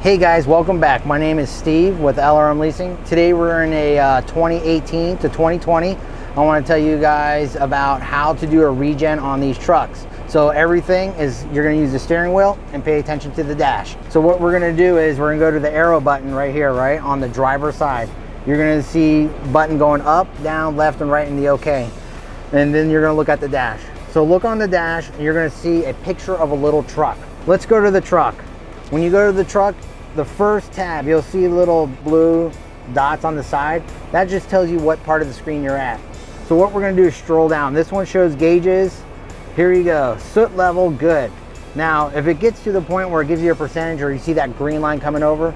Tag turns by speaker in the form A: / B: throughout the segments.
A: Hey guys, welcome back. My name is Steve with LRM Leasing. Today we're in a 2018 to 2020. I want to tell you guys about how to do a regen on these trucks. So everything is, you're going to use the steering wheel and pay attention to the dash. So what we're going to do is we're going to go to the arrow button right here, right on the driver's side. You're going to see button going up, down, left, and right in the OK. And then you're going to look at the dash. So look on the dash and you're going to see a picture of a little truck. Let's go to the truck. When you go to the truck, the first tab, you'll see little blue dots on the side. That just tells you what part of the screen you're at. So what we're going to do is stroll down. This one shows gauges. Here you go. Soot level, good. Now, if it gets to the point where it gives you a percentage or you see that green line coming over,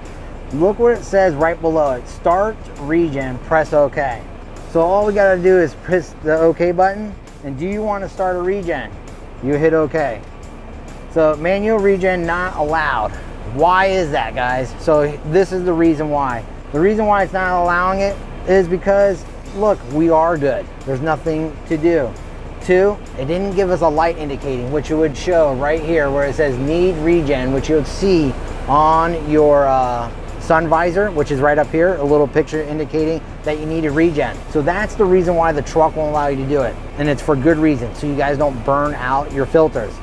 A: look what it says right below it. Start regen, press OK. So all we got to do is press the OK button. And do you want to start a regen? You hit OK. So manual regen not allowed. Why is that, guys? So this is the reason why. The reason why it's not allowing it is because, look, we are good. There's nothing to do. Two, it didn't give us a light indicating, which it would show right here where it says need regen, which you'll see on your sun visor, which is right up here, a little picture indicating that you need a regen. So that's the reason why the truck won't allow you to do it. And it's for good reason, so you guys don't burn out your filters.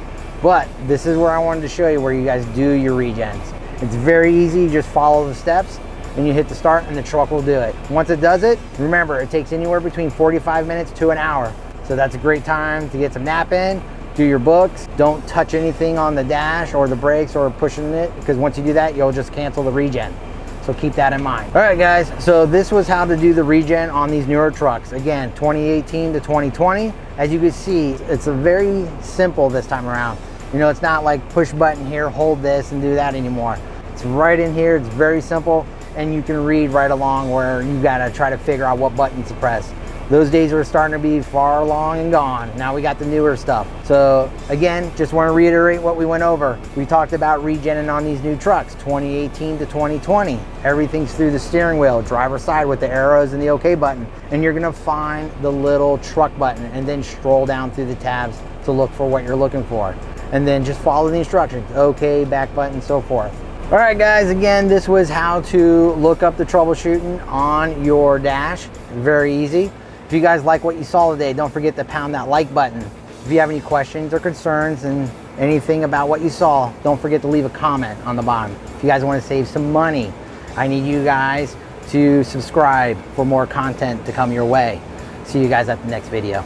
A: But this is where I wanted to show you where you guys do your regens. It's very easy, you just follow the steps and you hit the start and the truck will do it. Once it does it, remember it takes anywhere between 45 minutes to an hour. So that's a great time to get some nap in, do your books. Don't touch anything on the dash or the brakes or pushing it, because once you do that, you'll just cancel the regen. So keep that in mind. All right guys, so this was how to do the regen on these newer trucks. Again, 2018 to 2020. As you can see, it's a very simple this time around. You know, it's not like push button here, hold this and do that anymore. It's right in here, it's very simple, and you can read right along where you gotta try to figure out what button to press. Those days are starting to be far long and gone. Now we got the newer stuff. So again, just want to reiterate what we went over. We talked about regenning on these new trucks, 2018 to 2020. Everything's through the steering wheel, driver's side with the arrows and the OK button. And you're gonna find the little truck button and then stroll down through the tabs to look for what you're looking for. And then just follow the instructions, OK, back button, so forth. All right guys, again, this was how to look up the troubleshooting on your dash. Very easy. If you guys like what you saw today, don't forget to pound that like button. If you have any questions or concerns and anything about what you saw, don't forget to leave a comment on the bottom. If you guys want to save some money, I need you guys to subscribe for more content to come your way. See you guys at the next video.